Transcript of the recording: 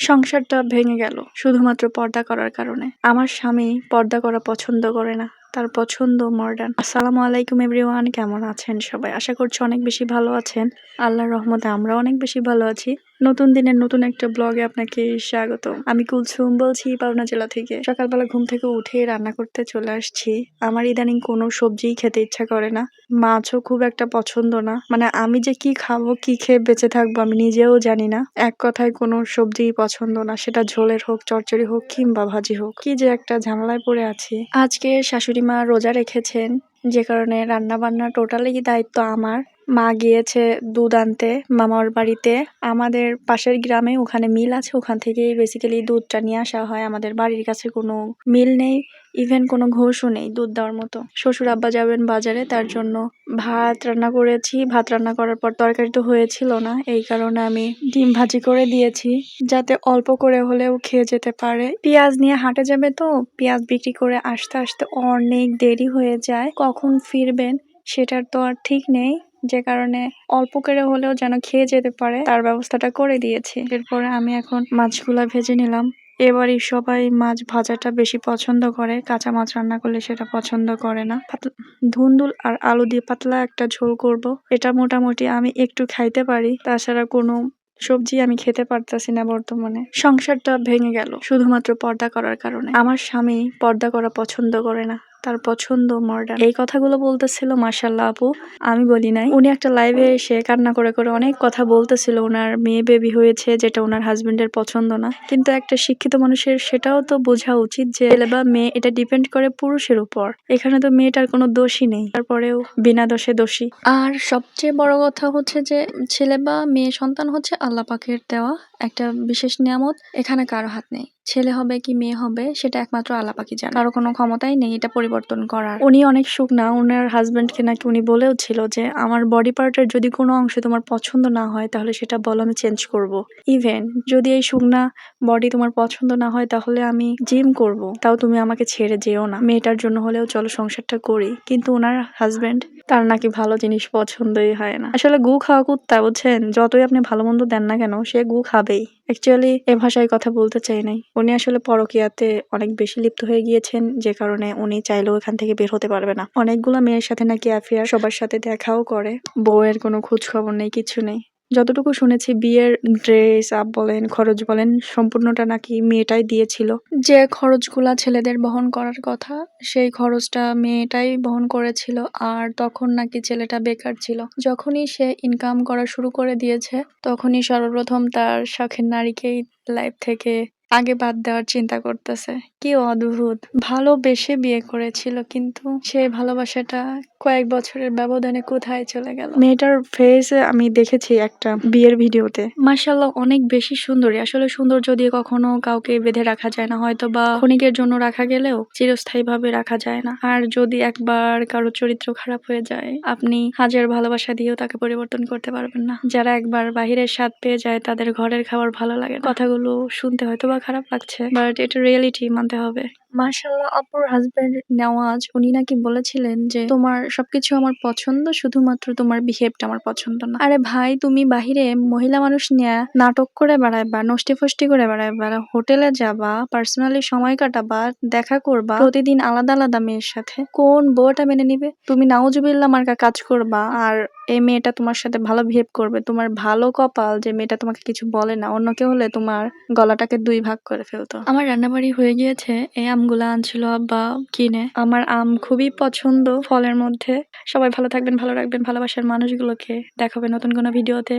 সংসারটা ভেঙে গেল শুধুমাত্র পর্দা করার কারণে। আমার স্বামী পর্দা করা পছন্দ করে না। তার পছন্দ মডার্ন। আসসালামু আলাইকুম এভরিওয়ান, কেমন আছেন সবাই? আশা করছি অনেক বেশি ভালো আছেন। আল্লাহর রহমতে আমরা অনেক বেশি ভালো আছি। নতুন দিনের নতুন একটা ব্লগে আপনাকে স্বাগত। আমি কুলসুম বলছি পাবনা জেলা থেকে। সকালবেলা ঘুম থেকে উঠে রান্না করতে চলে আসছি। আমার ইদানিং কোনো সবজিই খেতে ইচ্ছা করে না, মাছও খুব একটা পছন্দ না। মানে আমি যে কি খাবো, কি খেয়ে বেঁচে থাকবো আমি নিজেও জানি না। এক কথায় কোনো সবজিই পছন্দ না, সেটা ঝোলের হোক, চচ্চড়ি হোক কিংবা ভাজি হোক। কি যে একটা ঝামেলায় পড়ে আছি। আজকে শাশুড়ি মা রোজা রেখেছেন, যে কারণে রান্না বান্না টোটালি দায়িত্ব আমার। মা গিয়েছে দুধ আনতে মামার বাড়িতে। আমাদের পাশের গ্রামে ওখানে মিল আছে, ওখান থেকে বেসিক্যালি দুধটা নিয়ে আসা হয়। আমাদের বাড়ির কাছে কোনো মিল নেই, ইভেন কোনো ঘোষও নেই দুধ দেওয়ার মতো। শ্বশুর আব্বা যাবেন বাজারে, তার জন্য ভাত রান্না করেছি। ভাত রান্না করার পর তরকারি তো হয়েছিল না, এই কারণে আমি ডিম ভাজি করে দিয়েছি, যাতে অল্প করে হলেও খেয়ে যেতে পারে। পেঁয়াজ নিয়ে হাটে যাবে, তো পেঁয়াজ বিক্রি করে আসতে আসতে অনেক দেরি হয়ে যায়। কখন ফিরবেন সেটার তো আর ঠিক নেই, যে কারণে অল্প করে হলেও যেন খেয়ে যেতে পারে তার ব্যবস্থাটা করে দিয়েছি। এরপরে আমি এখন মাছগুলা ভেজে নিলাম। এবারই সবাই মাছ ভাজাটা বেশি পছন্দ করে, কাঁচা মাছ রান্না করলে সেটা পছন্দ করে না। ধুন্দুল আর আলু দিয়ে পাতলা একটা ঝোল করব। এটা মোটামুটি আমি একটু খাইতে পারি, তাছাড়া কোনো সবজি আমি খেতে পারতাছি না বর্তমানে। সংসারটা ভেঙে গেল শুধুমাত্র পর্দা করার কারণে। আমার স্বামী পর্দা করা পছন্দ করে না, তার পছন্দ মডার্ন। এই কথাগুলো বলতেছিল মাশাআল্লাহ আপু, আমি বলি নাই। উনি একটা লাইভে এসে কান্না করে করে অনেক কথা বলতেছিল। ওনার মেয়ে বেবি হয়েছে, যেটা ওনার হাজবেন্ডের পছন্দ না। কিন্তু একটা শিক্ষিত মানুষের সেটাও তো বোঝা উচিত যে ছেলে বা মেয়ে এটা ডিপেন্ড করে পুরুষের উপর। এখানে তো মেয়েটার কোনো দোষই নেই, তারপরেও বিনা দোষে দোষী। আর সবচেয়ে বড় কথা হচ্ছে যে ছেলে বা মেয়ে সন্তান হচ্ছে আল্লাহ পাকের দেওয়া একটা বিশেষ নিয়ামত। এখানে কারো হাত নেই, ছেলে হবে কি মেয়ে হবে সেটা একমাত্র আল্লাহ পাকই জানে। কারো কোনো ক্ষমতাই নেই এটা পরিবর্তন করার। উনি অনেক শুকনা, ওনার হাজবেন্ডকে নাকি উনি বলেও ছিল যে আমার বডি পার্টের যদি কোনো অংশ তোমার পছন্দ না হয় তাহলে সেটা বলো, আমি চেঞ্জ করব। ইভেন যদি এই শুকনা বডি তোমার পছন্দ না হয় তাহলে আমি জিম করব, তাও তুমি আমাকে ছেড়ে যেও না, মেয়েটার জন্য হলেও চলো সংসারটা করি। কিন্তু ওনার হাজবেন্ড, তার নাকি ভালো জিনিস পছন্দই হয় না। আসলে গু খাওয়া কুত্তা, বুঝছেন? যতই আপনি ভালো মন্দ দেন না কেন সে গু খাবেই। অ্যাকচুয়ালি এ ভাষায় কথা বলতে চাই নাই। উনি আসলে পরকীয়াতে অনেক বেশি লিপ্ত হয়ে গিয়েছেন, যে কারণে উনি চাইলেও এখান থেকে বের হতে পারবে না। অনেকগুলো মেয়ের সাথে নাকি অ্যাফেয়ার, সবার সাথে দেখাও করে। বউয়ের কোনো খোঁজ খবর নেই, কিছু নেই। যতটুকু শুনেছি বিয়ের ড্রেস আপ বলেন, খরচ বলেন, সম্পূর্ণটা নাকি মেয়েটাই দিয়েছিল। যে খরচগুলা ছেলেদের বহন করার কথা সেই খরচটা মেয়েটাই বহন করেছিল। আর তখন নাকি ছেলেটা বেকার ছিল। যখনই সে ইনকাম করা শুরু করে দিয়েছে তখনই সর্বপ্রথম তার শখের নারীকেই লাইফ থেকে আগে বাদ দেওয়ার চিন্তা করতেছে। কি অদ্ভুত! ভালোবেসে বিয়ে করেছিল, কিন্তু সেই ভালোবাসাটা কয়েক বছরের ব্যবধানে কোথায় চলে গেল। মেয়েটার ফেসে আমি দেখেছি একটা বিয়ের ভিডিওতে, মাশাআল্লাহ অনেক বেশি সুন্দরী। আসলে সৌন্দর্য দিয়ে কখনো কাউকে বেঁধে রাখা যায় না, হয়তো বা ক্ষণিকের জন্য রাখা গেলেও চিরস্থায়ী ভাবে রাখা যায় না। আর যদি একবার কারো চরিত্র খারাপ হয়ে যায়, আপনি হাজার ভালোবাসা দিয়েও তাকে পরিবর্তন করতে পারবেন না। যারা একবার বাহিরের স্বাদ পেয়ে যায় তাদের ঘরের খাবার ভালো লাগে না। কথাগুলো শুনতে হয়তো বা খারাপ লাগছে, বাট এটা রিয়েলিটি, মানতে হবে। মাশাআল্লাহ আপুর হাজবেন্ড নেওয়াজ, উনি নাকি বলেছিলেন যে তোমার সবকিছু আমার পছন্দ, শুধুমাত্র তোমার বিহেভটা আমার পছন্দ না। আরে ভাই, তুমি বাহিরে মহিলা মানুষ নিয়ে নাটক করে বেড়াইবা, নষ্টি ফষ্টি করে বেড়াইবা, হোটেলে যাবা, পার্সোনালি সময় কাটাবা, দেখা করবা প্রতিদিন আলাদা আলাদা মেয়ের সাথে, কোন বউটা মেনে নিবে? তুমি নাউজুবিল্লাহ মার্কা কাজ করবা আর এই মেয়েটা তোমার সাথে ভালো বিহেভ করবে। তোমার ভালো কপাল যে মেয়েটা তোমাকে কিছু বলে না, অন্য কেউ হলে তোমার গলাটাকে 2 ভাগ করে ফেলতো। আমার রান্নাবাড়ি হয়ে গিয়েছে। এই আমগুলা আনছিল আব্বা কিনে। আমার আম খুবই পছন্দ ফলের মধ্যে। সবাই ভালো থাকবেন, ভালো রাখবেন ভালোবাসার মানুষগুলোকে। দেখা হবে নতুন কোনো ভিডিওতে।